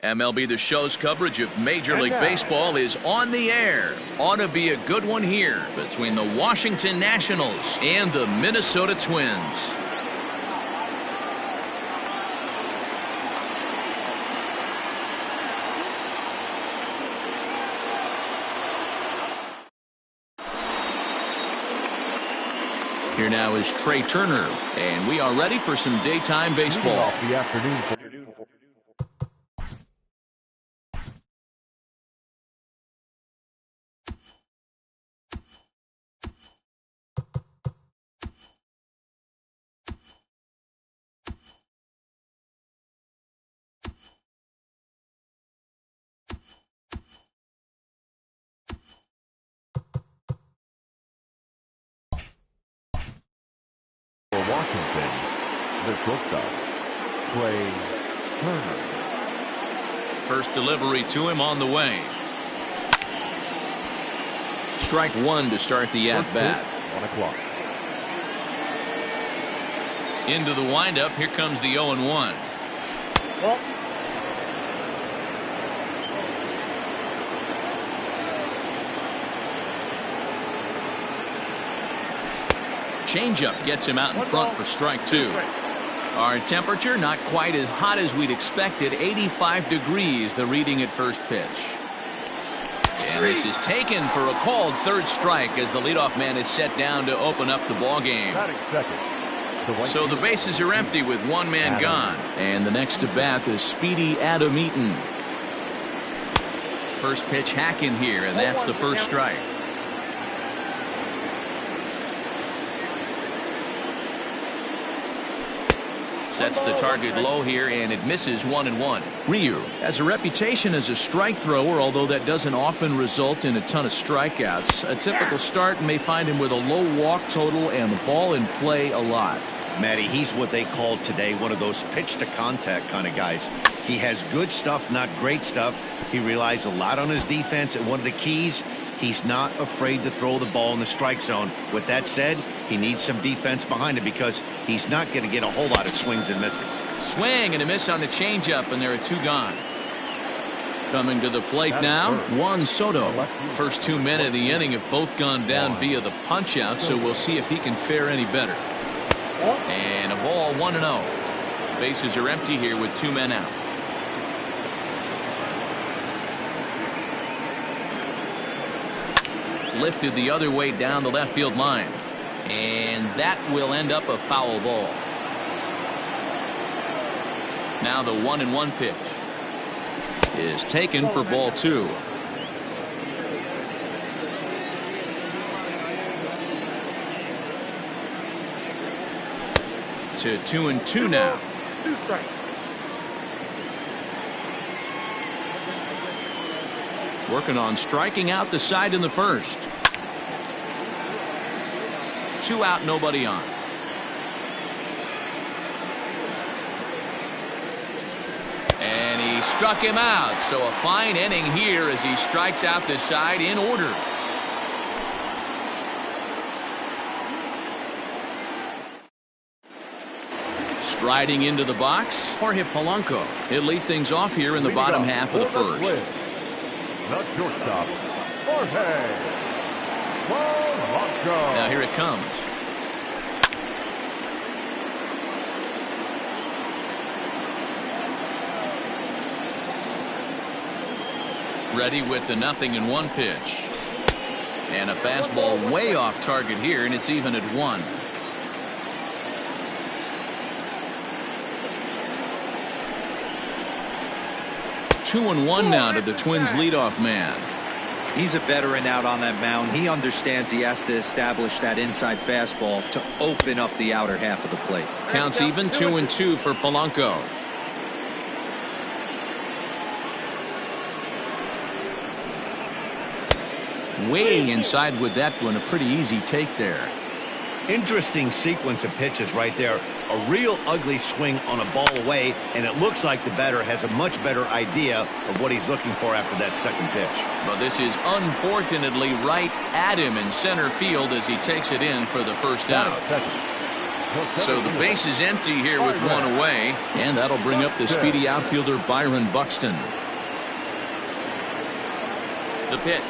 MLB The Show's coverage of Major League Baseball is on the air. Ought to be a good one here between the Washington Nationals and the Minnesota Twins. Here now is Trey Turner, and we are ready for some daytime baseball. Off the afternoon. For Washington, the shortstop, Trey Turner. First delivery to him on the way. Strike one to start the at-bat. 1 o'clock. Into the windup. Here comes the 0-1. Changeup gets him out in front for strike two. Our temperature not quite as hot as we'd expected. 85 degrees, the reading at first pitch. And this is taken for a called third strike as the leadoff man is set down to open up the ball game. So the bases are empty with one man gone. And the next to bat is speedy Adam Eaton. First pitch hack in here, and that's the first strike. Sets the target low here, and it misses 1-1. Ryu has a reputation as a strike thrower, although that doesn't often result in a ton of strikeouts. A typical start may find him with a low walk total and the ball in play a lot. Matty, he's what they call today one of those pitch to contact kind of guys. He has good stuff, not great stuff. He relies a lot on his defense, and one of the keys, he's not afraid to throw the ball in the strike zone. With that said, he needs some defense behind him because he's not going to get a whole lot of swings and misses. Swing and a miss on the changeup, and there are two gone. Coming to the plate now, Juan Soto. First 2 men of the inning have both gone down via the punch-out, so we'll see if he can fare any better. And a ball 1-0. Bases are empty here with 2 men out. Lifted the other way down the left field line. And that will end up a foul ball. Now the 1-1 pitch is taken for ball 2. To 2-2 now. Working on striking out the side in the first. 2 out, nobody on. And he struck him out. So a fine inning here as he strikes out the side in order. Striding into the box, Jorge Polanco. He'll lead things off here in the bottom half of the first. The shortstop, Jorge Polanco. Now here it comes. Ready with the 0-1 pitch. And a fastball way off target here, and it's even at 1. Two and 1 now to the Twins leadoff man. He's a veteran out on that mound. He understands he has to establish that inside fastball to open up the outer half of the plate. Counts even 2-2 for Polanco. Way inside with that one. A pretty easy take there. Interesting sequence of pitches right there. A real ugly swing on a ball away, and it looks like the batter has a much better idea of what he's looking for after that second pitch. But this is unfortunately right at him in center field as he takes it in for the first out. So the base is empty here with one away, and that'll bring up the speedy outfielder Byron Buxton. The pitch.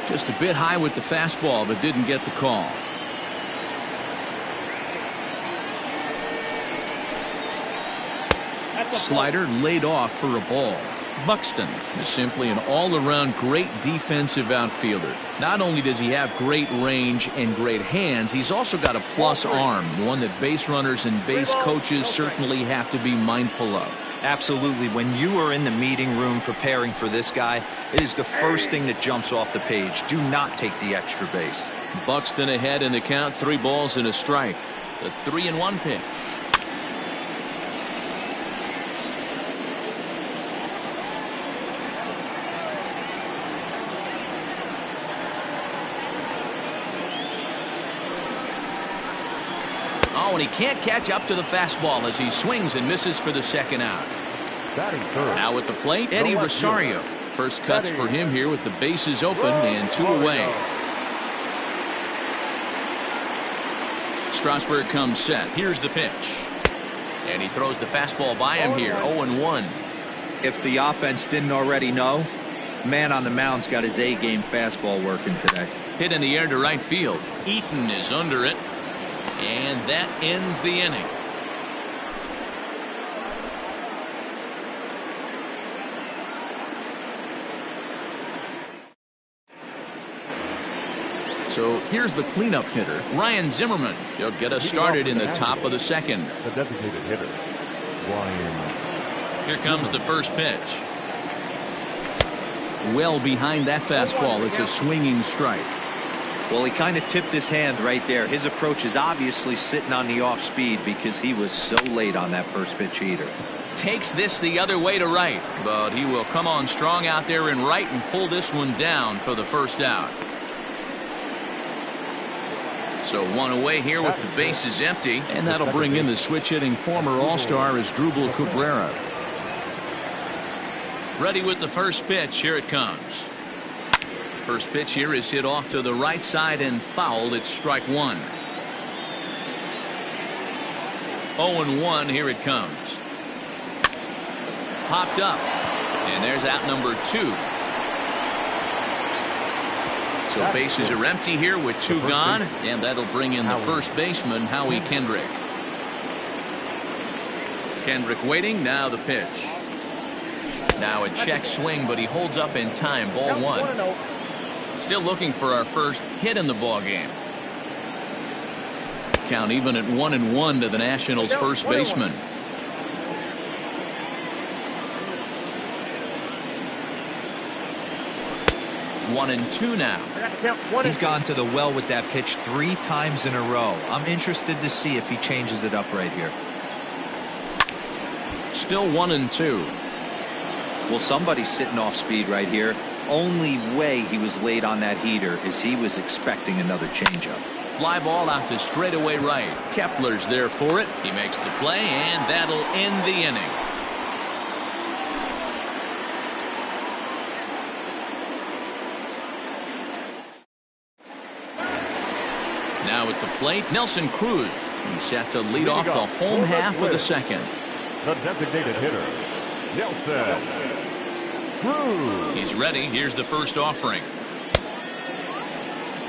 Just a bit high with the fastball, but didn't get the call. Slider laid off for a ball. Buxton is simply an all-around great defensive outfielder. Not only does he have great range and great hands, he's also got a plus arm, one that base runners and base coaches certainly have to be mindful of. Absolutely. When you are in the meeting room preparing for this guy, it is the first thing that jumps off the page. Do not take the extra base. Buxton ahead in the count, 3 balls and a strike. The 3-1 pitch. Oh, and he can't catch up to the fastball as he swings and misses for the second out. Now at the plate, Eddie Rosario. First cuts for him here with the bases open and 2 away. Strasburg comes set. Here's the pitch. And he throws the fastball by him here, 0-1. If the offense didn't already know, man on the mound's got his A-game fastball working today. Hit in the air to right field. Eaton is under it. And that ends the inning. So here's the cleanup hitter, Ryan Zimmerman. He'll get us started in the top of the second. The designated hitter, Ryan. Here comes the first pitch. Well behind that fastball. It's a swinging strike. Well, he kind of tipped his hand right there. His approach is obviously sitting on the off speed because he was so late on that first pitch heater. Takes this the other way to right, but he will come on strong out there in right and pull this one down for the first out. So 1 away here with the bases empty, and that'll bring in the switch hitting former All-Star Asdrubal Cabrera. Ready with the first pitch. Here it comes. First pitch here is hit off to the right side and fouled. It's strike 1. 0-1. Here it comes. Popped up. And there's out number 2. So bases are empty here with 2 gone. And that'll bring in the first baseman, Howie Kendrick. Kendrick waiting. Now the pitch. Now a check swing, but he holds up in time. Ball 1. Still looking for our first hit in the ball game. Count even at 1-1 to the Nationals' first baseman. One and two now. He's gone to the well with that pitch 3 times in a row. I'm interested to see if he changes it up right here. Still 1-2. Well, somebody's sitting off speed right here. Only way he was late on that heater is he was expecting another changeup. Fly ball out to straightaway right. Kepler's there for it. He makes the play, and that'll end the inning. Now at the plate, Nelson Cruz. He's set to lead off the home half of the second. The designated hitter, Nelson Cruz. He's ready. Here's the first offering.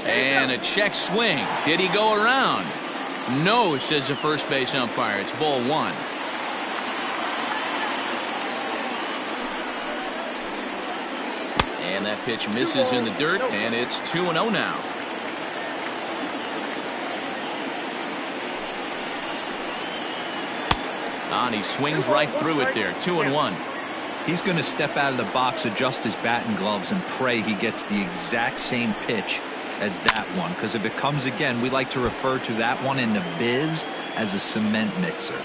And a check swing. Did he go around? No, says the first base umpire. It's ball 1. And that pitch misses in the dirt, and it's 2-0 now. And he swings right through it there. 2-1. He's going to step out of the box, adjust his bat and gloves, and pray he gets the exact same pitch as that one. Because if it comes again, we like to refer to that one in the biz as a cement mixer.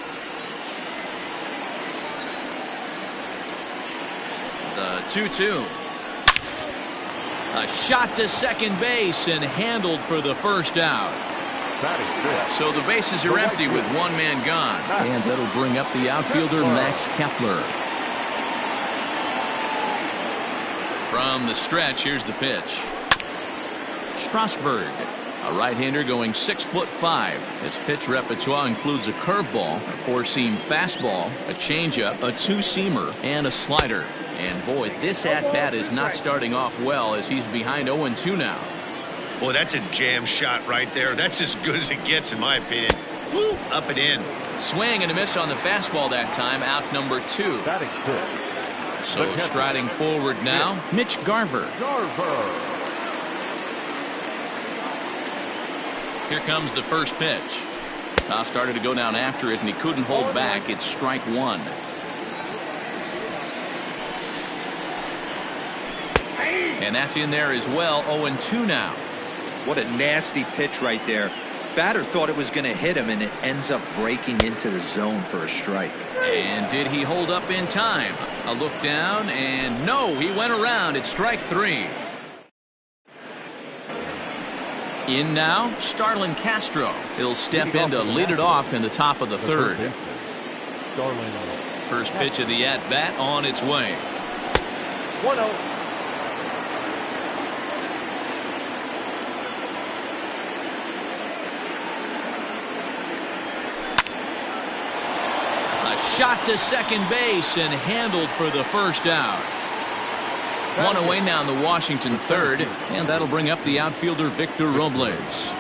The 2-2. A shot to second base and handled for the first out. So the bases are empty with 1 man gone. And that'll bring up the outfielder Max Kepler. From the stretch, here's the pitch. Strasburg A right-hander going 6'5". His pitch repertoire includes a curveball, a four-seam fastball, a changeup, a two-seamer, and a slider. And boy, this at-bat is not starting off well as he's behind 0-2 now. Boy, that's a jam shot right there. That's as good as it gets, in my opinion. Woo, up and in. Swing and a miss on the fastball that time, out number 2. Batting fifth. So striding forward now, Mitch Garver. Here comes the first pitch. Toss started to go down after it, and he couldn't hold back. It's strike 1. And that's in there as well. 0-2 now. What a nasty pitch right there. Batter thought it was going to hit him, and it ends up breaking into the zone for a strike. And did he hold up in time? A look down, and no, he went around. It's strike 3. In now, Starlin Castro. He'll step in to lead it off in the top of the third. First pitch of the at-bat on its way. 1-0. Shot to second base and handled for the first out. One away now in the Washington third, and that'll bring up the outfielder Victor Robles.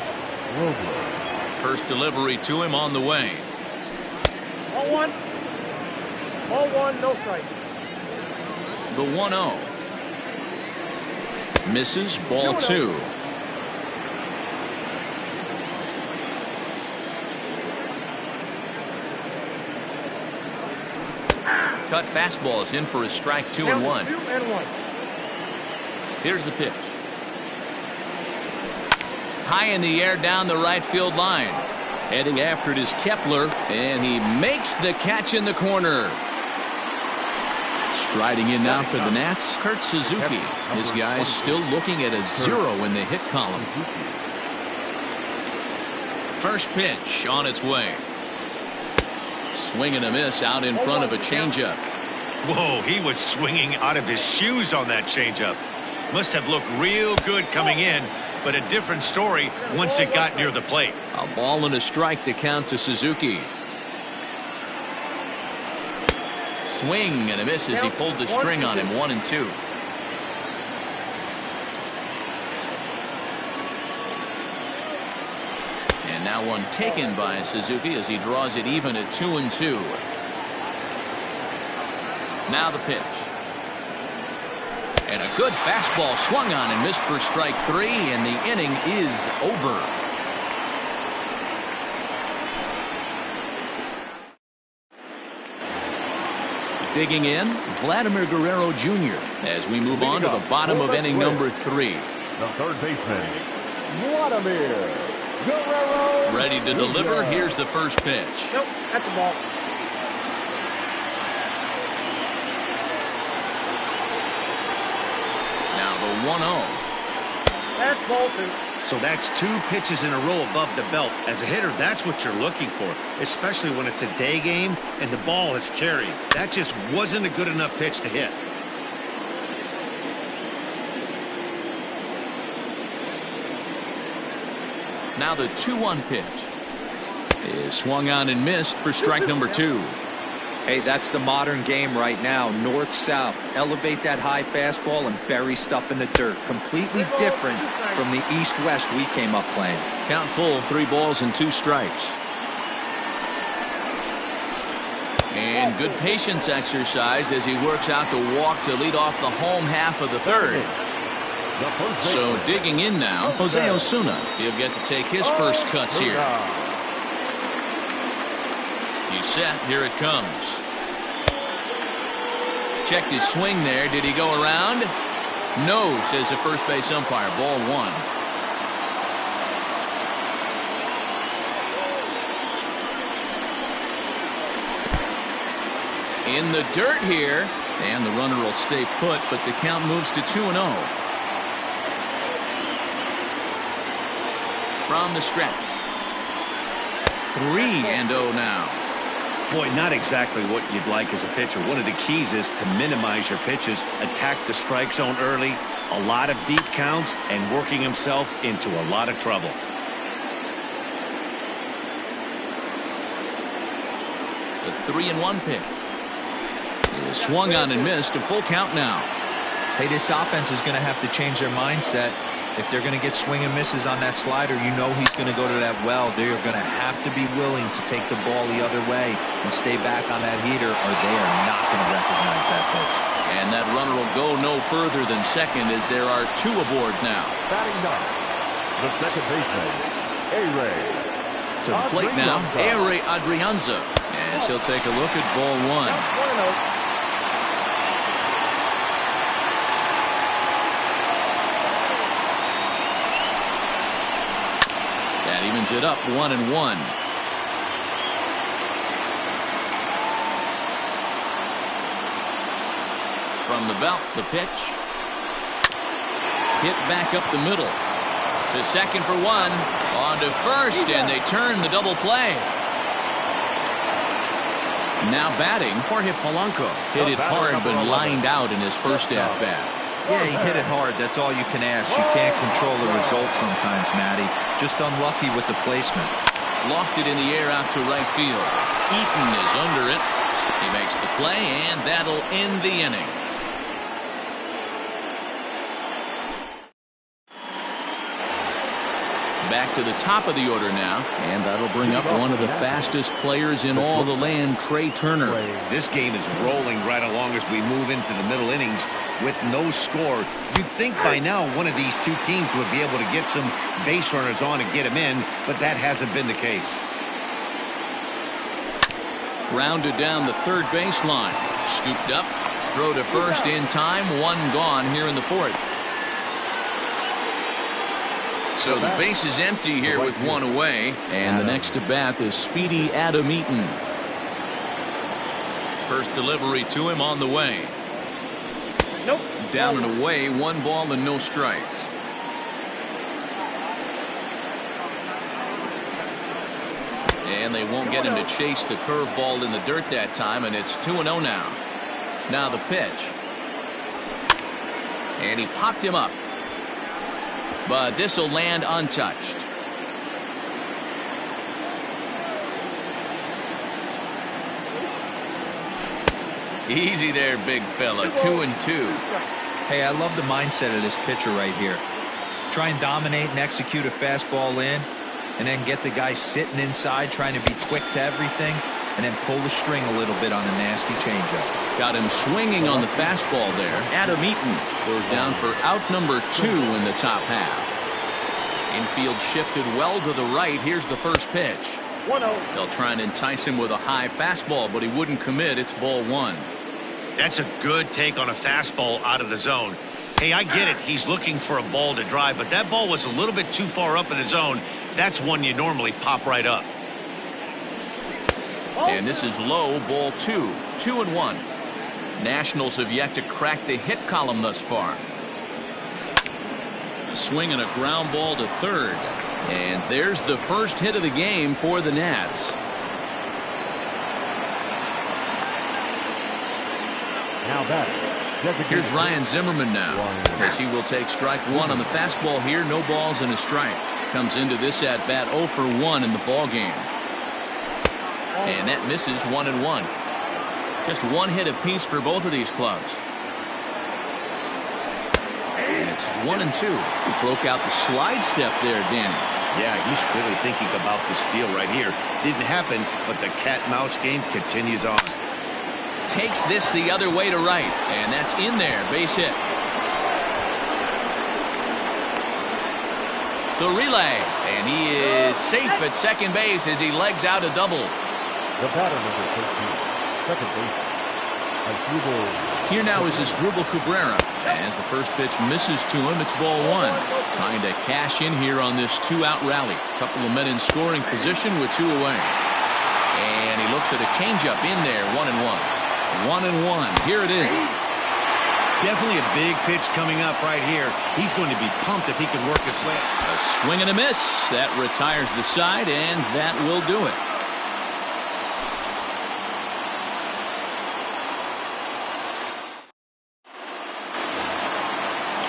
First delivery to him on the way. 0-1. 0-1, no strike. The 1-0. Misses, ball 2. Cut fastball is in for a strike 2-1. Here's the pitch. High in the air down the right field line. Heading after it is Kepler, and he makes the catch in the corner. Striding in now for the Nats, Kurt Suzuki. His guys still looking at a 0 in the hit column. First pitch on its way. Swing and a miss out in front of a changeup. Whoa, he was swinging out of his shoes on that changeup. Must have looked real good coming in, but a different story once it got near the plate. A ball and a strike to count to Suzuki. Swing and a miss as he pulled the string on him. 1-2. And now one taken by Suzuki as he draws it even at 2-2. Now the pitch. And a good fastball swung on and missed for strike 3, and the inning is over. Digging in, Vladimir Guerrero Jr. as we move on to the bottom of inning number 3. The third baseman, Vladimir Guerrero. Ready to deliver. Here's the first pitch. Nope, that's the ball. Now the 1-0. That's ball 2. So that's 2 pitches in a row above the belt. As a hitter, that's what you're looking for, especially when it's a day game and the ball is carried. That just wasn't a good enough pitch to hit. Now the 2-1 pitch is swung on and missed for strike number 2. Hey, that's the modern game right now. North-south. Elevate that high fastball and bury stuff in the dirt. Completely different from the east-west we came up playing. Count full, 3 balls and 2 strikes. And good patience exercised as he works out the walk to lead off the home half of the third. So digging in now, Jose Osuna. He'll get to take his first cuts here. He's set. Here it comes. Checked his swing there. Did he go around? No, says the first base umpire. Ball 1. In the dirt here, and the runner will stay put, but the count moves to 2-0. From the stretch. 3-0 now. Boy, not exactly what you'd like as a pitcher. One of the keys is to minimize your pitches, attack the strike zone early, a lot of deep counts, and working himself into a lot of trouble. 3-1 pitch. He was swung on and missed. A full count now. Hey, this offense is going to have to change their mindset. If they're going to get swing and misses on that slider, you know he's going to go to that well. They're going to have to be willing to take the ball the other way and stay back on that heater, or they are not going to recognize that pitch. And that runner will go no further than second as there are 2 aboard now. Batting ninth, the second baseman, A-Ray. To the plate now, A-Ray Adrianza. As he'll take a look at ball 1. That evens it up 1-1. From the belt, the pitch. Hit back up the middle. To second for 1. On to first, and they turn the double play. Now batting, Jorge Polanco. Hit it hard, but lined out in his first at-bat. Yeah, he hit it hard. That's all you can ask. You can't control the result sometimes, Matty. Just unlucky with the placement. Lofted in the air out to right field. Eaton is under it. He makes the play, and that'll end the inning. Back to the top of the order now, and that'll bring up one of the fastest players in all the land, Trey Turner. This game is rolling right along as we move into the middle innings with no score. You'd think by now one of these 2 teams would be able to get some base runners on and get them in, but that hasn't been the case. Grounded down the third baseline. Scooped up. Throw to first in time. 1 gone here in the 4th. So the base is empty here with 1 away. And the next to bat is speedy Adam Eaton. First delivery to him on the way. Nope. Down and away. 1 ball and no strikes. And they won't get him to chase the curveball in the dirt that time, and it's 2-0 now. Now the pitch. And he popped him up. But this will land untouched. Easy there, big fella. 2-2. Hey, I love the mindset of this pitcher right here. Try and dominate and execute a fastball in, and then get the guy sitting inside trying to be quick to everything, and then pull the string a little bit on a nasty changeup. Got him swinging on the fastball there. Adam Eaton goes down for out number 2 in the top half. Infield shifted well to the right. Here's the first pitch. 1-0. They'll try and entice him with a high fastball, but he wouldn't commit. It's ball 1. That's a good take on a fastball out of the zone. Hey, I get it. He's looking for a ball to drive, but that ball was a little bit too far up in the zone. That's one you normally pop right up. And this is low, ball 2. 2-1. Nationals have yet to crack the hit column thus far. Swinging a ground ball to third. And there's the first hit of the game for the Nats. Now batting. Here's Ryan Zimmerman now, as he will take strike 1 on the fastball here. No balls and a strike. Comes into this at bat 0 for 1 in the ball game. And that misses 1-1. Just 1 hit apiece for both of these clubs. And it's 1-2. He broke out the slide step there, Danny. Yeah, he's clearly thinking about the steal right here. Didn't happen, but the cat-mouse game continues on. Takes this the other way to right, and that's in there. Base hit. The relay, and he is safe at second base as he legs out a double. The batter number 13, second base. Here now is Asdrubal Cabrera. As the first pitch misses to him, it's ball 1. Trying to cash in here on this 2-out rally. Couple of men in scoring position with 2 away. And he looks at a changeup in there. 1-1. 1-1. Here it is. Definitely a big pitch coming up right here. He's going to be pumped if he can work his way. A swing and a miss. That retires the side, and that will do it.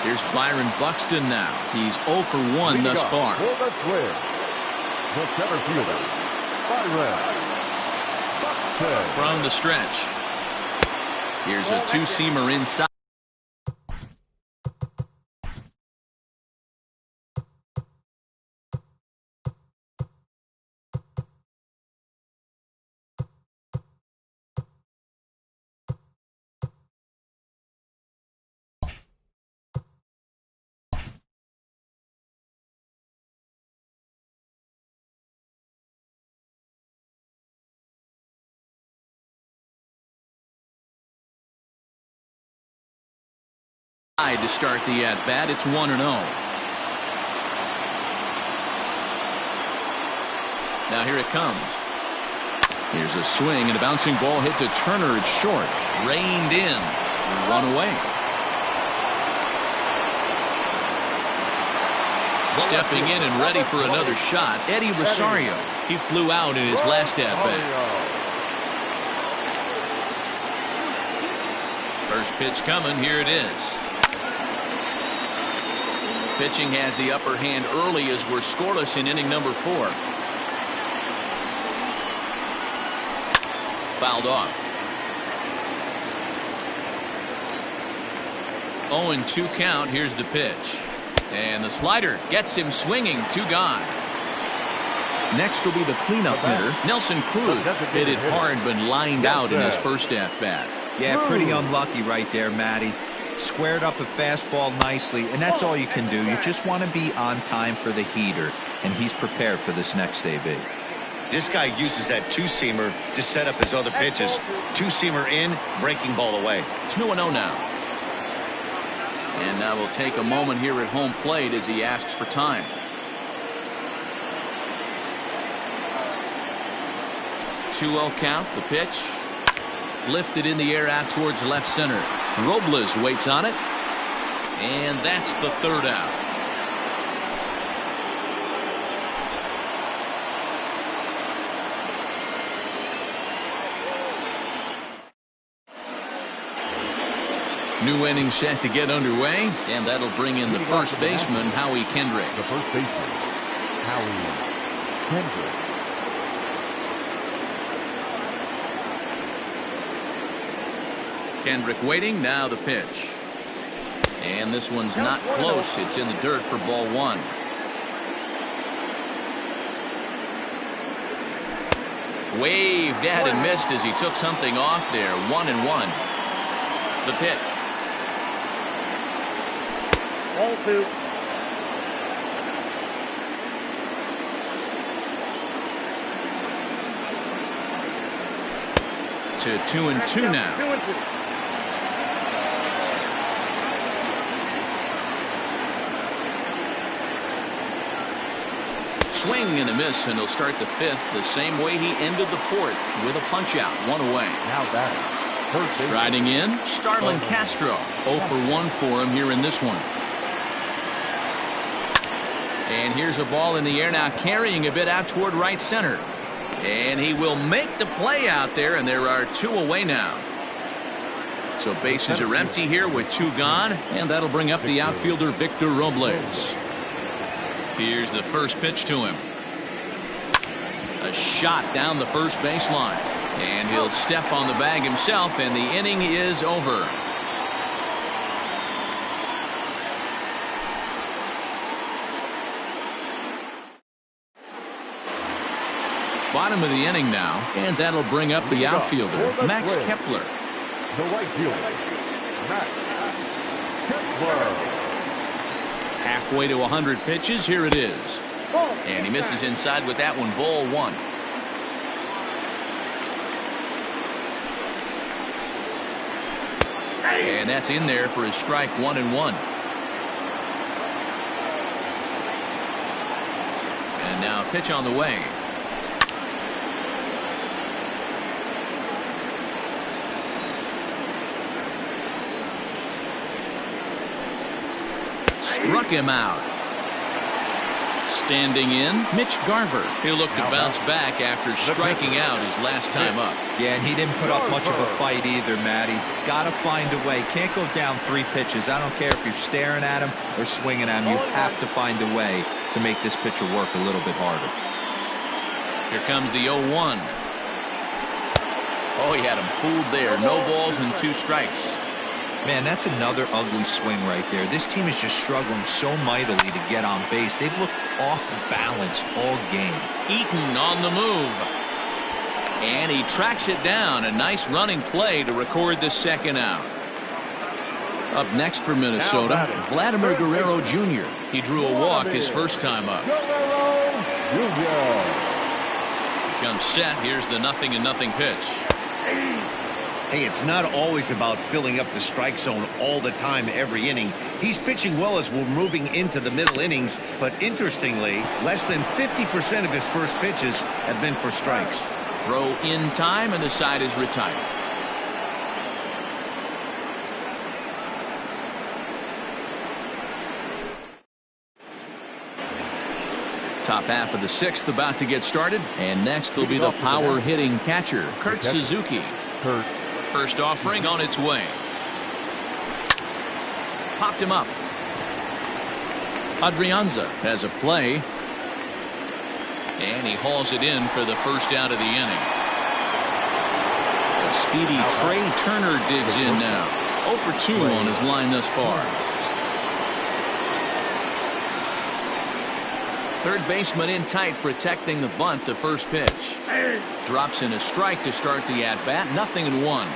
Here's Byron Buxton now. He's 0 for 1 thus far. For the Twins, the center fielder, Byron Buxton. from the stretch. Here's a two-seamer inside. To start the at-bat, it's 1-0. Now here it comes. Here's a swing and a bouncing ball hit to Turner. It's short. Reined in. One away. Stepping in and ready for another shot, Eddie Rosario. He flew out in his last at-bat. First pitch coming. Here it is. Pitching has the upper hand early as we're scoreless in inning number 4. Fouled off. 0-2 count. Here's the pitch. And the slider gets him swinging. 2 gone. Next will be the cleanup hitter, Nelson Cruz. Hit it hard but lined out in his first at-bat. Yeah, pretty unlucky right there, Matty. Squared up a fastball nicely, and that's all you can do. You just want to be on time for the heater, and he's prepared for this next AB. This guy uses that two-seamer to set up his other pitches. Two-seamer in, breaking ball away. 2-0 now. And now we'll take a moment here at home plate as he asks for time. Two-0 count. The pitch lifted in the air out towards left center. Robles waits on it, and that's the third out. New inning set to get underway, and that'll bring in the first baseman, Howie Kendrick. The first baseman, Howie Kendrick. Kendrick waiting. Now the pitch. And this one's not close. It's in the dirt for ball 1. Waved at and missed as he took something off there. 1-1. The pitch. 0-2. To 2-2 now. 2-2. Swing and a miss, and he'll start the 5th the same way he ended the 4th with a punch out. 1 away. Now batting. First Striding in, Starlin Castro. 0 for 1 for him here in this one. And here's a ball in the air now, carrying a bit out toward right center. And he will make the play out there, and there are 2 away now. So bases are empty here with 2 gone, and that'll bring up the outfielder Victor Robles. Here's the first pitch to him. A shot down the first baseline. And he'll step on the bag himself, and the inning is over. Bottom of the inning now, and that'll bring up the outfielder, Max Kepler. The right fielder, Max Kepler. Halfway to 100 pitches, here it is. And he misses inside with that one, ball 1. And that's in there for his strike. 1-1. And now pitch on the way. Struck him out. Standing in, Mitch Garver. He'll look to bounce back after striking out his last time up. Yeah, and he didn't put up much of a fight either, Matty. Got to find a way. Can't go down 3 pitches. I don't care if you're staring at him or swinging at him. You have to find a way to make this pitcher work a little bit harder. Here comes the 0-1. Oh, he had him fooled there. No balls and 2 strikes. Man, that's another ugly swing right there. This team is just struggling so mightily to get on base. They've looked off balance all game. Eaton on the move. And he tracks it down. A nice running play to record the second out. Up next for Minnesota, Vladimir Guerrero Jr. He drew a walk his first time up. Guerrero Jr. Comes set. Here's the 0-0 pitch. Hey, it's not always about filling up the strike zone all the time every inning. He's pitching well as we're moving into the middle innings, but interestingly, less than 50% of his first pitches have been for strikes. Throw in time, and the side is retired. Top half of the 6th about to get started, and next will be the power hitting catcher, Kurt Suzuki. First offering on its way. Popped him up. Adrianza has a play. And he hauls it in for the first out of the inning. The speedy Trey Turner digs in now. 0 for 2 on his line thus far. Third baseman in tight, protecting the bunt. The first pitch. Drops in a strike to start the at-bat. 0-1.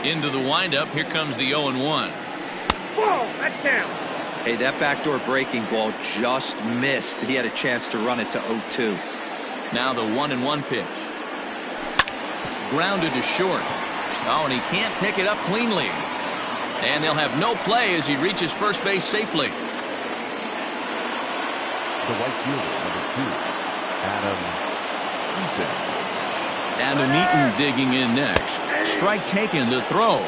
Into the windup. Here comes the 0-1. Ball, that's down. Hey, that backdoor breaking ball just missed. He had a chance to run it to 0-2. Now the 1-1 pitch. Grounded to short. Oh, and he can't pick it up cleanly. And they'll have no play as he reaches first base safely. The right fielder, number 2, Adam Eaton digging in next. Strike taken, the throw.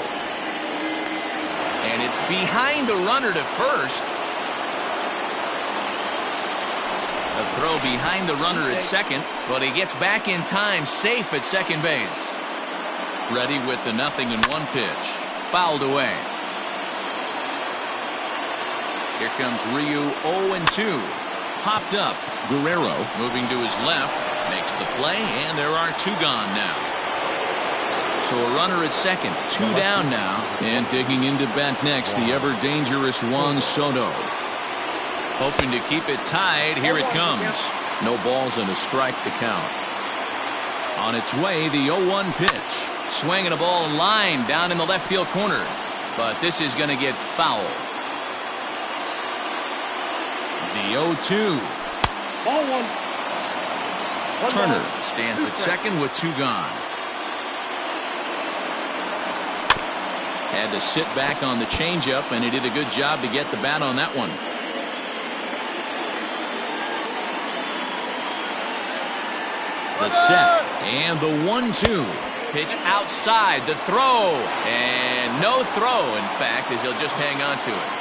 And it's behind the runner to first. A throw behind the runner at second, but he gets back in time, safe at second base. Ready with the 0-1 pitch. Fouled away. Here comes Ryu, 0-2. Popped up. Guerrero moving to his left. Makes the play, and there are 2 gone now. So a runner at second, 2 down now. And digging into bat next, the ever-dangerous Juan Soto. Hoping to keep it tied. Here it comes. No balls and a strike to count. On its way, the 0-1 pitch. Swinging a ball line down in the left field corner. But this is going to get foul. The 0-2. Ball 1. Turner stands at second with 2 gone. Had to sit back on the changeup, and he did a good job to get the bat on that one. The set and the 1-2 pitch outside, the throw, and no throw, in fact, as he'll just hang on to it.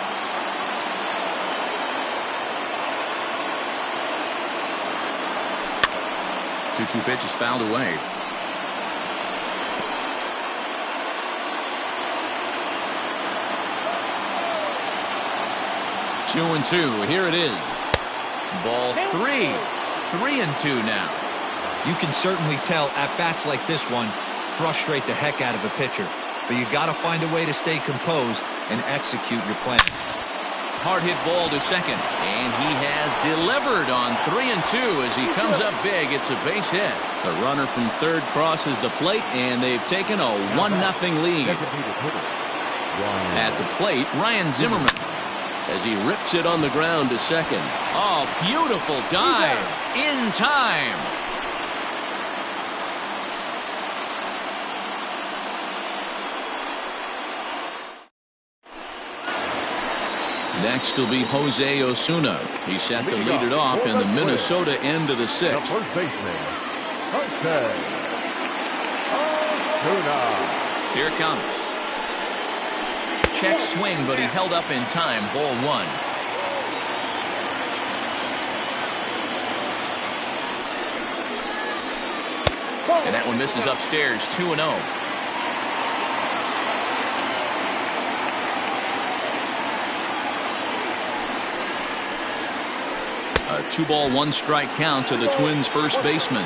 Two pitches fouled away. Two and 2. Here it is. Ball 3. 3-2 now. You can certainly tell at bats like this one frustrate the heck out of a pitcher, but you got to find a way to stay composed and execute your plan. Hard hit ball to second, and he has delivered on 3-2 as he comes up big. It's a base hit. The runner from third crosses the plate, and they've taken a 1-0 lead. At the plate, Ryan Zimmerman as he rips it on the ground to second. Oh, beautiful dive in time. Next will be Jose Osuna. He's set to lead it off in the Minnesota end of the 6th. The first baseman, Jose Osuna. Here it comes. Check swing, but he held up in time. Ball 1. And that one misses upstairs, 2-0. A 2-ball, 1-strike count to the Twins' first baseman.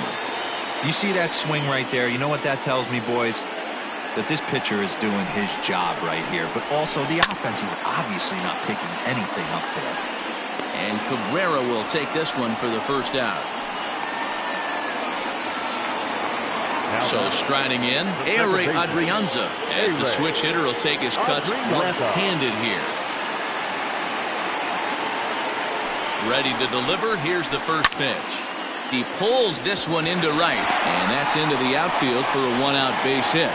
You see that swing right there? You know what that tells me, boys? That this pitcher is doing his job right here. But also, the offense is obviously not picking anything up today. And Cabrera will take this one for the first out. So striding in, Ehire Adrianza, as the switch hitter will take his cuts left-handed here. Ready to deliver. Here's the first pitch. He pulls this one into right, and that's into the outfield for a 1-out base hit.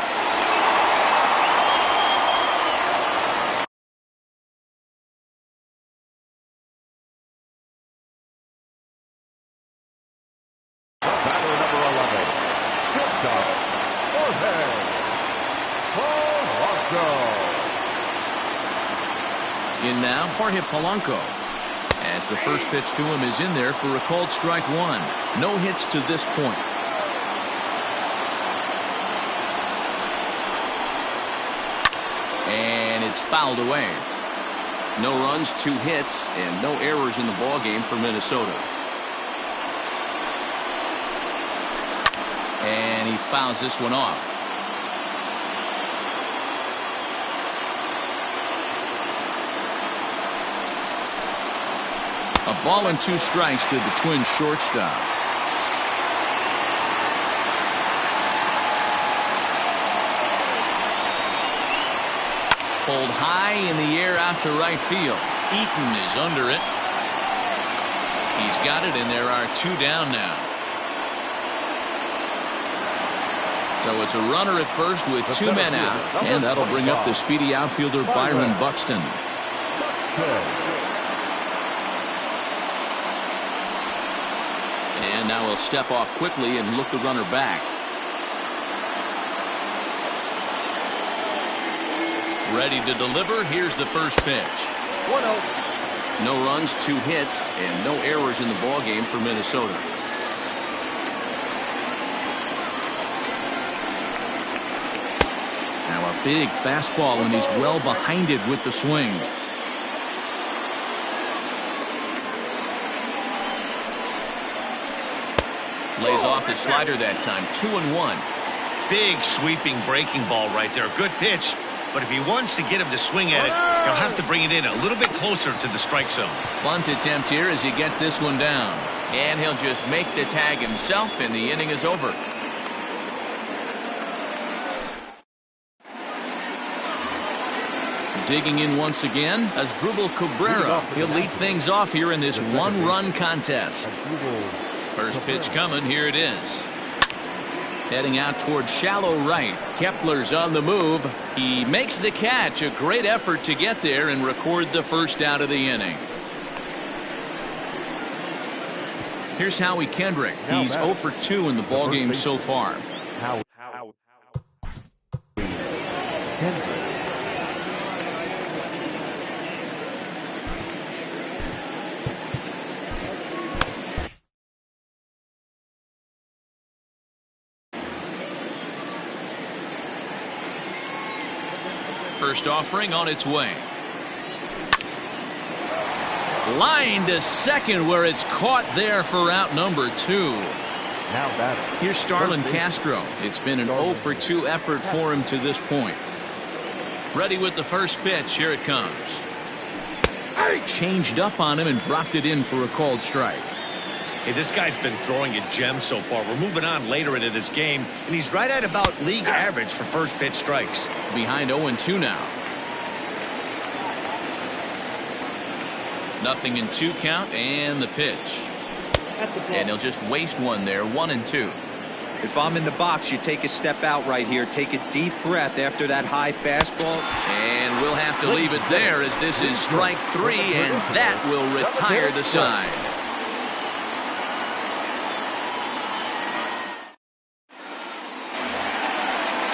Batter number 11. Shortstop, Jorge Polanco. In now, Jorge Polanco. As the first pitch to him is in there for a called strike one. No hits to this point. And it's fouled away. No runs, 2 hits, and no errors in the ballgame for Minnesota. And he fouls this one off. A ball and 2 strikes to the Twins shortstop. Pulled high in the air out to right field. Eaton is under it. He's got it, and there are 2 down now. So it's a runner at first with 2 men out, and that'll bring up the speedy outfielder Byron Buxton. And now he'll step off quickly and look the runner back. Ready to deliver. Here's the first pitch. 1-0. No runs, 2 hits, and no errors in the ballgame for Minnesota. Now a big fastball, and he's well behind it with the swing. Lays off the slider that time. 2-1. Big sweeping breaking ball right there. Good pitch. But if he wants to get him to swing at it, he'll have to bring it in a little bit closer to the strike zone. Bunt attempt here as he gets this one down. And he'll just make the tag himself, and the inning is over. Digging in once again as Asdrubal Cabrera. He'll lead things off here in this 1-run contest. First pitch coming. Here it is. Heading out towards shallow right. Kepler's on the move. He makes the catch. A great effort to get there and record the first out of the inning. Here's Howie Kendrick. He's 0 for 2 in the ballgame so far. Kendrick. First offering on its way. Line to second, where it's caught there for out number 2. Now batter. Here's Starlin Castro. It's been an 0 for 2 effort for him to this point. Ready with the first pitch. Here it comes. Changed up on him and dropped it in for a called strike. Hey, this guy's been throwing a gem so far. We're moving on later into this game, and he's right at about league average for first pitch strikes. Behind 0-2 now. 0-2 count, and the pitch. And he'll just waste one there. 1-2. If I'm in the box, you take a step out right here. Take a deep breath after that high fastball. And we'll have to leave it there, as this is strike 3, and that will retire the side.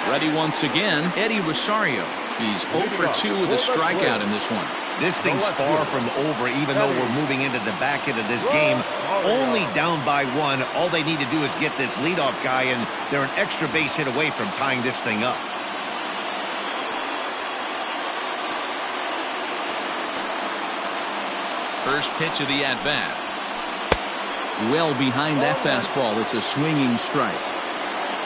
Ready once again, Eddie Rosario. He's 0 for 2 with a strikeout in this one. This thing's far from over, even though we're moving into the back end of this game. Only down by 1. All they need to do is get this leadoff guy, and they're an extra base hit away from tying this thing up. First pitch of the at-bat. Well behind that fastball. It's a swinging strike.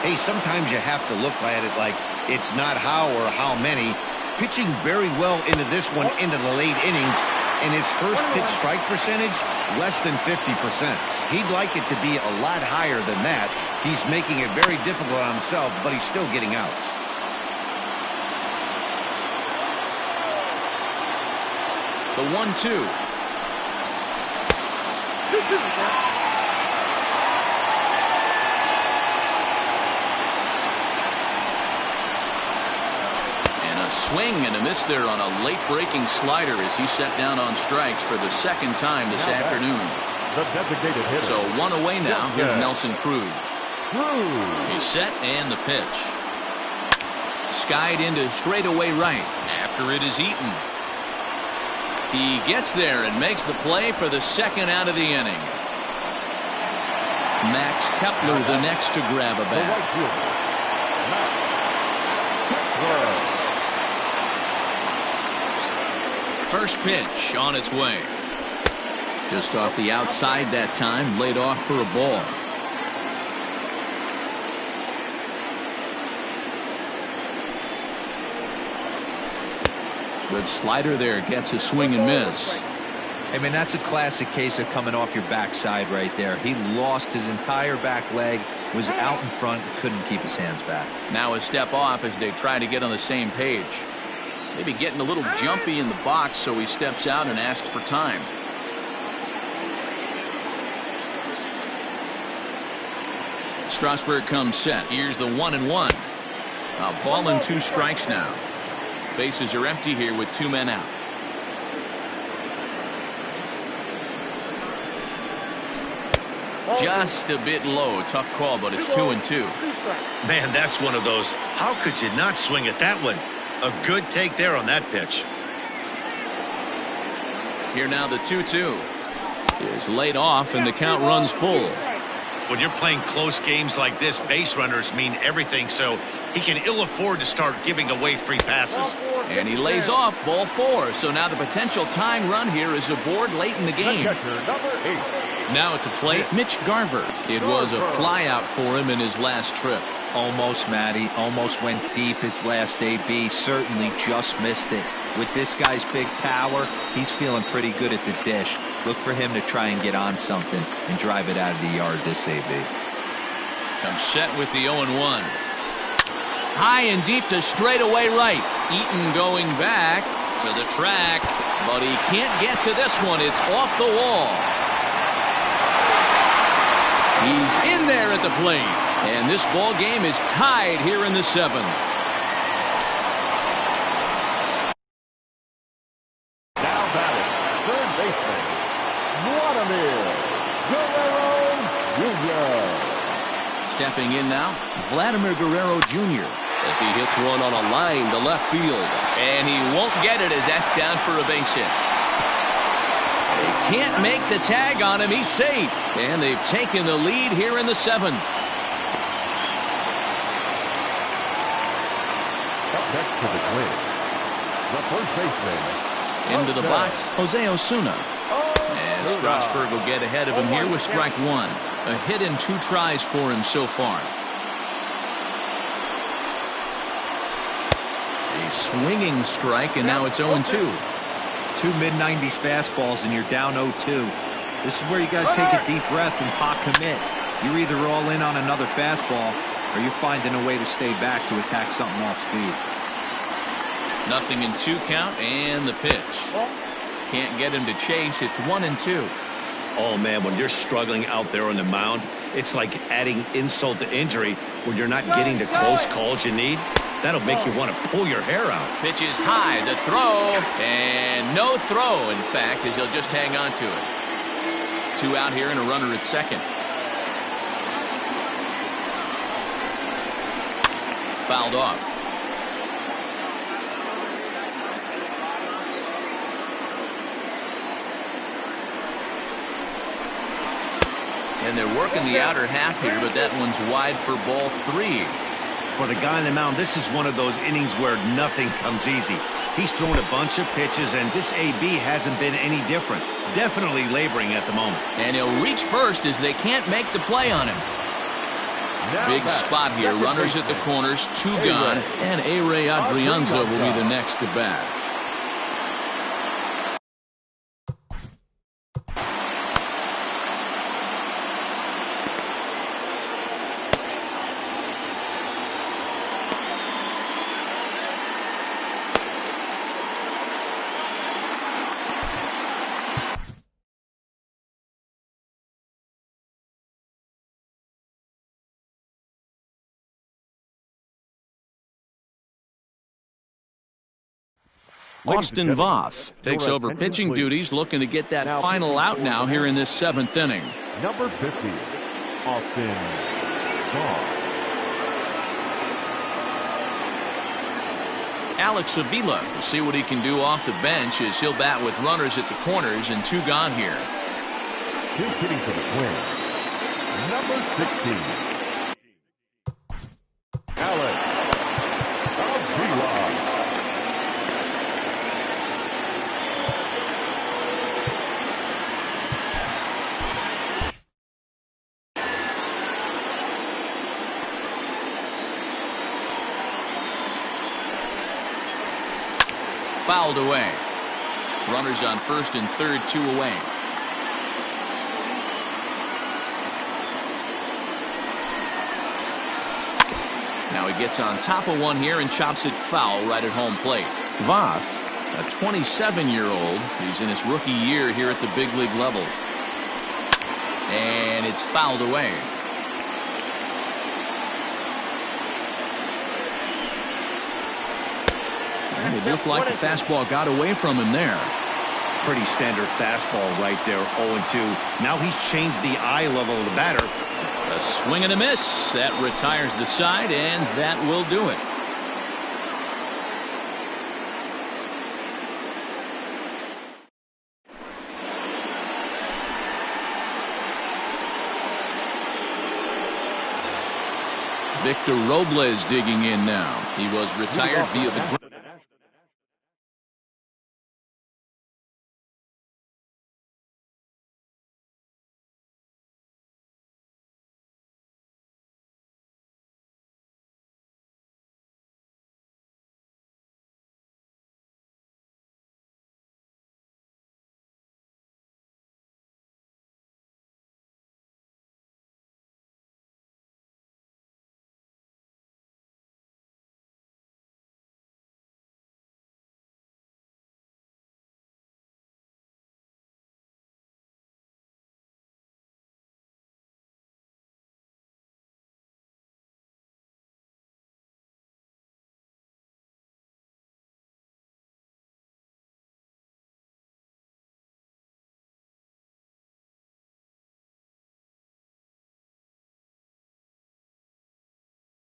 Hey, sometimes you have to look at it like it's not how or how many. Pitching very well into this one into the late innings, and his first pitch strike percentage less than 50%. He'd like it to be a lot higher than that. He's making it very difficult on himself, but he's still getting outs. The 1-2. Swing and a miss there on a late breaking slider as he set down on strikes for the second time this afternoon. The designated hitter. So 1 away now. Here's Nelson Cruz. He's set and the pitch. Skied into straightaway right after it is eaten. He gets there and makes the play for the second out of the inning. Max Kepler the next to grab a bat. First pitch on its way. Just off the outside that time, laid off for a ball. Good slider there, gets a swing and miss. I mean, that's a classic case of coming off your backside right there. He lost his entire back leg, was out in front, couldn't keep his hands back. Now a step off as they try to get on the same page. Maybe getting a little jumpy in the box, so he steps out and asks for time. Strasburg comes set. Here's the 1-1. A ball and 2 strikes now. Bases are empty here with 2 men out. Just a bit low. Tough call, but it's 2-2. Man, that's one of those. How could you not swing at that one? A good take there on that pitch. Here now the 2-2 is laid off and the count runs full. When you're playing close games like this, base runners mean everything, so he can ill afford to start giving away free passes. And he lays off ball 4, so now the potential tying run here is aboard late in the game. Now at the plate, Mitch Garver. It was a flyout for him in his last trip. Almost, Matty. Almost went deep his last AB. Certainly just missed it. With this guy's big power, he's feeling pretty good at the dish. Look for him to try and get on something and drive it out of the yard this AB. Comes set with the 0-1. High and deep to straightaway right. Eaton going back to the track, but he can't get to this one. It's off the wall. He's in there at the plate. And this ball game is tied here in the 7th. Now batting, third baseman, Vladimir Guerrero Jr. Stepping in now, Vladimir Guerrero Jr. as he hits one on a line to left field. And he won't get it as that's down for a base hit. They can't make the tag on him. He's safe. And they've taken the lead here in the 7th. Next to the plate, the first baseman. Into the box, Jose Osuna. And Strasburg will get ahead of him here with strike 1. A hit in 2 tries for him so far. A swinging strike, and now it's 0-2. 2 mid-90s fastballs, and you're down 0-2. This is where you got to take a deep breath and pot commit. You're either all in on another fastball, or you're finding a way to stay back to attack something off speed. Nothing in 2 count, and the pitch. Can't get him to chase. It's 1-2. Oh, man, when you're struggling out there on the mound, it's like adding insult to injury when you're not getting the close calls you need. That'll make you want to pull your hair out. Pitch is high, the throw, and no throw, in fact, as he'll just hang on to it. 2 out here and a runner at second. Fouled off. And they're working the outer half here, but that one's wide for ball 3. For the guy on the mound, this is one of those innings where nothing comes easy. He's thrown a bunch of pitches, and this AB hasn't been any different. Definitely laboring at the moment. And he'll reach first as they can't make the play on him. Big spot here. Runners at the corners, 2 gone, and A-Ray Adrianza will be the next to bat. Austin Voth takes over pitching duties, looking to get that final out now here in this 7th inning. Number 50, Austin Voth. Alex Avila will see what he can do off the bench as he'll bat with runners at the corners and 2 gone here. He's hitting for the win. Number 16, Alex Avila. Fouled away. Runners on first and third, 2 away. Now he gets on top of one here and chops it foul right at home plate. Voth, a 27-year-old, he's in his rookie year here at the big league level. And it's fouled away. It looked like the fastball got away from him there. Pretty standard fastball right there, 0-2. Now he's changed the eye level of the batter. A swing and a miss. That retires the side, and that will do it. Victor Robles digging in now. He was retired via the...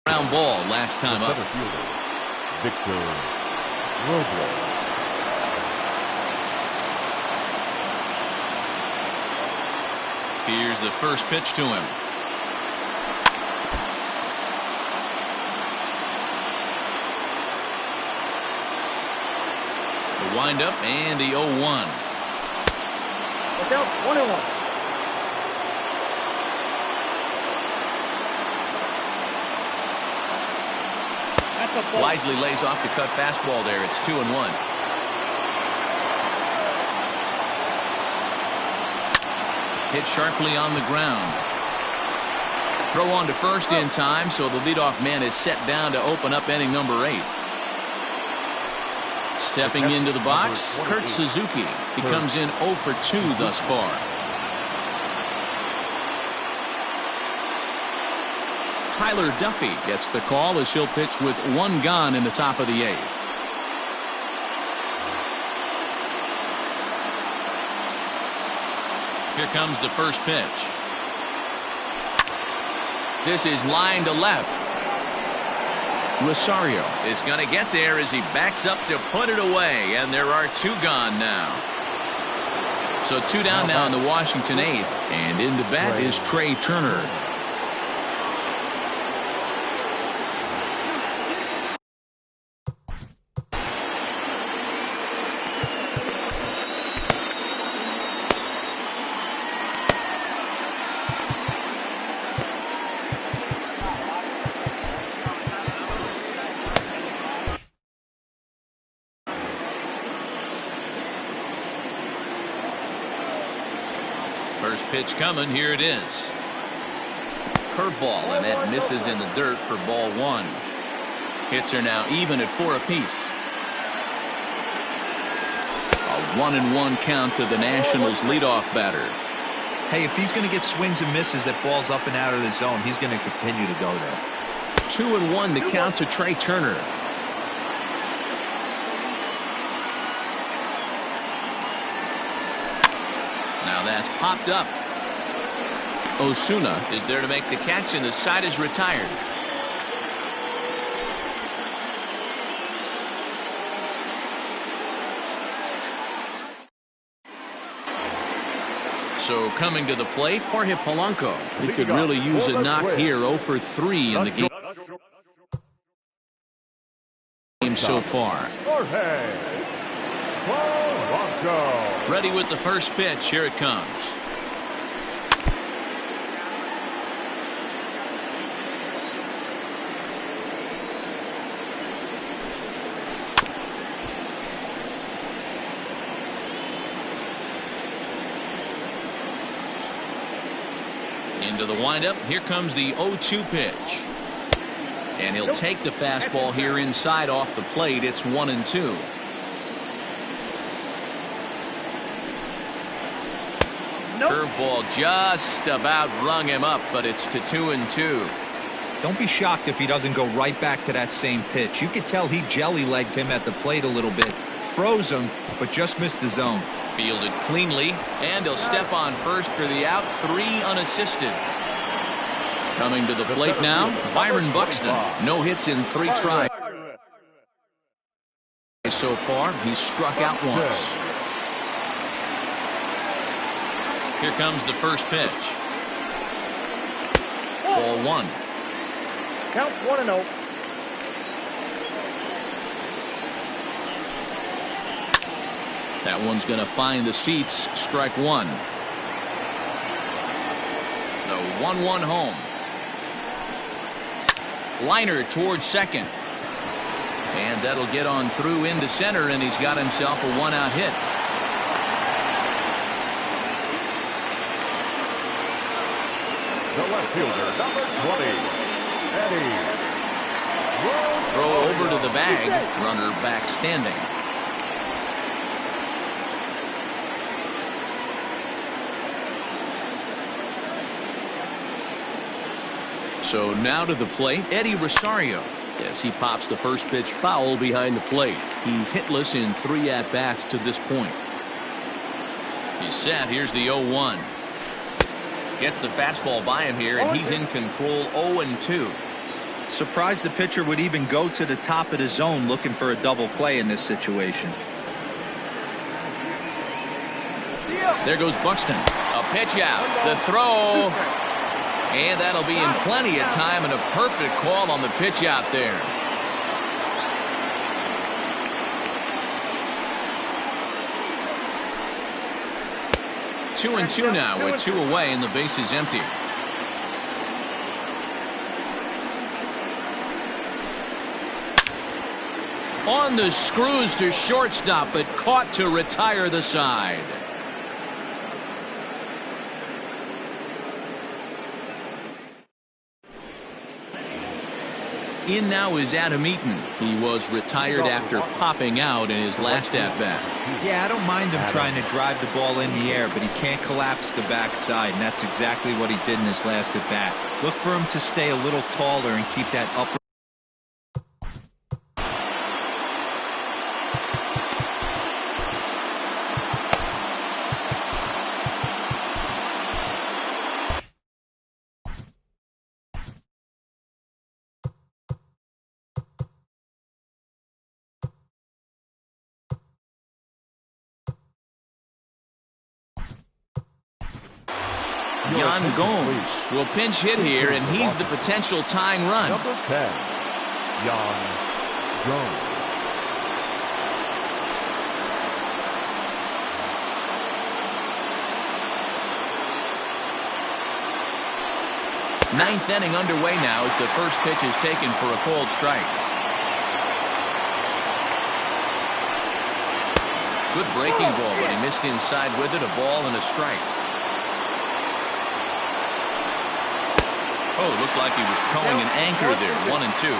Ground ball last time up. Victor Robles. Here's the first pitch to him. The windup and the 0-1. Look out, 1-1. Wisely lays off the cut fastball there. It's 2-1. Hit sharply on the ground. Throw on to first in time, so the leadoff man is set down to open up inning number 8. Stepping into the box, Kurt Suzuki. He comes in 0 for 2 thus far. Tyler Duffy gets the call as he'll pitch with 1 gone in the top of the 8th. Here comes the first pitch. This is line to left. Rosario is going to get there as he backs up to put it away, and there are 2 gone now. So 2 down now in the Washington 8th. And into bat is Trey Turner. First pitch coming. Here it is. Curveball, and that misses in the dirt for ball 1. Hits are now even at 4 apiece. A 1-1 count to the Nationals leadoff batter. Hey, if he's going to get swings and misses at balls up and out of the zone, he's going to continue to go there. 2-1 the count to Trey Turner. Now that's popped up. Osuna is there to make the catch, and the side is retired. So coming to the plate, Jorge Polanco. He could really use a knock here. 0 for 3 in the game so far. Ready with the first pitch. Here it comes. Into the windup. Here comes the 0-2 pitch. And he'll take the fastball here inside off the plate. It's 1-2. Curveball just about rung him up, but it's to 2-2. Don't be shocked if he doesn't go right back to that same pitch. You could tell he jelly-legged him at the plate a little bit. Froze him, but just missed the zone. Fielded cleanly, and he'll step on first for the out. 3 unassisted. Coming to the plate now, Byron Buxton. No hits in 3 tries so far. He's struck out once. Here comes the first pitch. Ball 1. Count 1-0. That one's going to find the seats. Strike 1. The 1-1 home. Liner towards second. And that'll get on through into center, and he's got himself a 1-out hit. The left fielder, number 20, Eddie. Throw over to the bag. Runner back standing. So now to the plate, Eddie Rosario. As he pops the first pitch foul behind the plate. He's hitless in 3 at-bats to this point. He's set. Here's the 0-1. Gets the fastball by him here, and he's in control. 0-2. Surprised the pitcher would even go to the top of the zone looking for a double play in this situation. There goes Buxton. A pitch out. The throw. And that'll be in plenty of time, and a perfect call on the pitch out there. Two and two now with 2 away, and the base is empty. On the screws to shortstop, but caught to retire the side. In now is Adam Eaton. He was retired after popping out in his last at-bat. Yeah, I don't mind him trying to drive the ball in the air, but he can't collapse the backside, and that's exactly what he did in his last at-bat. Look for him to stay a little taller and keep that upper. Yan Gomes will pinch hit here, and he's the potential tying run. Number 10, Yan Gomes. Ninth inning underway now as the first pitch is taken for a cold strike. Good breaking ball, but he missed inside with it. A ball and a strike. Oh, looked like he was towing an anchor there. 1-2.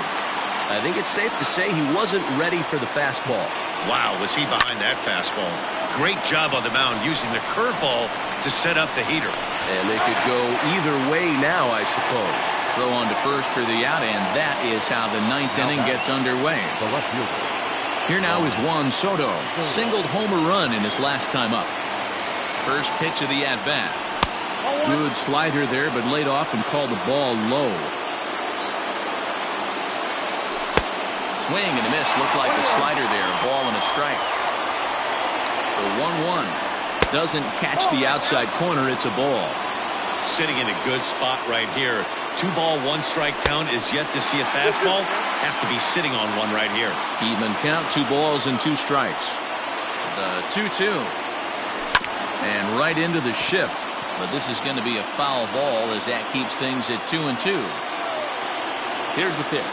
I think it's safe to say he wasn't ready for the fastball. Wow, was he behind that fastball. Great job on the mound using the curveball to set up the heater. And they could go either way now, I suppose. Throw on to first for the out, and that is how the ninth inning gets underway. The left fielder. Here now is Juan Soto. Singled homer run in his last time up. First pitch of the at-bat. Good slider there, but laid off and called the ball low. Swing and a miss. Looked like a slider there. A ball and a strike. The 1-1. Doesn't catch the outside corner. It's a ball. Sitting in a good spot right here. 2-ball, 1-strike count is yet to see a fastball. Have to be sitting on one right here. Even count. 2 balls and 2 strikes. The 2-2. And right into the shift. But this is going to be a foul ball as that keeps things at 2-2. Here's the pitch.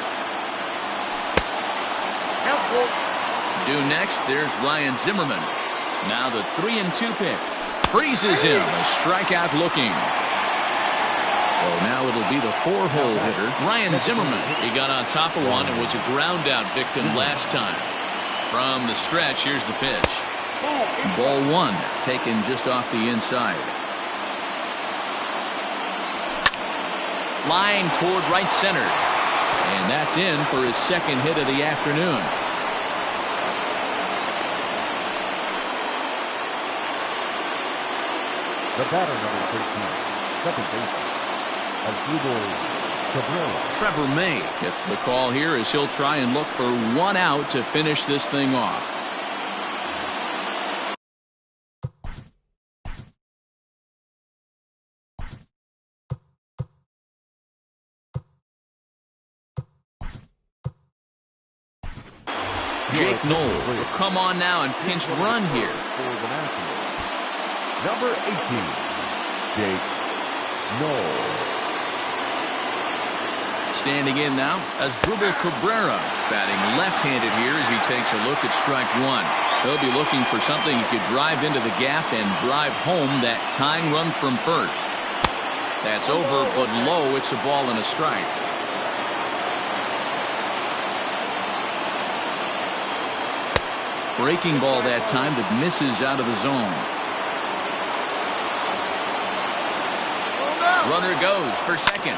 Due next, there's Ryan Zimmerman. Now the 3-2 pitch. Freezes him. A strikeout looking. So now it'll be the 4-hole hitter, Ryan Zimmerman. He got on top of one and was a ground out victim last time. From the stretch, here's the pitch. Ball 1, taken just off the inside. Line toward right center. And that's in for his second hit of the afternoon. The batter, number 13, second baseman, Trevor May gets the call here as he'll try and look for 1 out to finish this thing off. Jake Knoll will come on now and pinch run here. For the Nationals, number 18, Jake Knoll. Standing in now as Dribble Cabrera, batting left-handed here as he takes a look at strike 1. He'll be looking for something he could drive into the gap and drive home that tying run from first. That's over, but low. It's a ball and a strike. Breaking ball that time that misses out of the zone. Runner goes for second.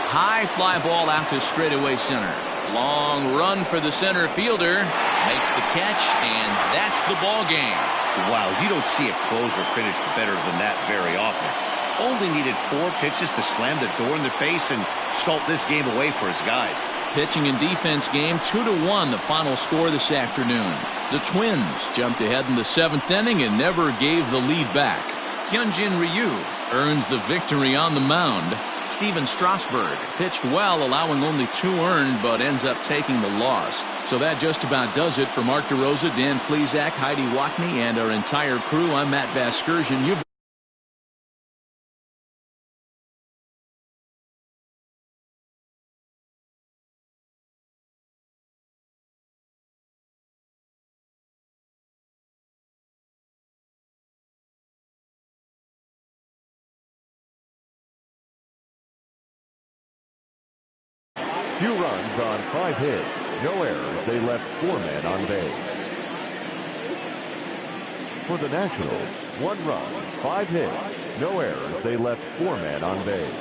High fly ball out to straightaway center. Long run for the center fielder. Makes the catch, and that's the ball game. Wow, you don't see a closer finish better than that very often. Only needed 4 pitches to slam the door in their face and salt this game away for his guys. Pitching and defense game 2-1 the final score this afternoon. The Twins jumped ahead in the 7th inning and never gave the lead back. Hyunjin Ryu earns the victory on the mound. Steven Strasburg pitched well, allowing only 2 earned, but ends up taking the loss. So that just about does it for Mark DeRosa, Dan Plesac, Heidi Watney, and our entire crew. I'm Matt Vasgersian. You've Few runs on 5 hits, no errors. They left 4 men on base. For the Nationals, 1 run, 5 hits, no errors. They left 4 men on base.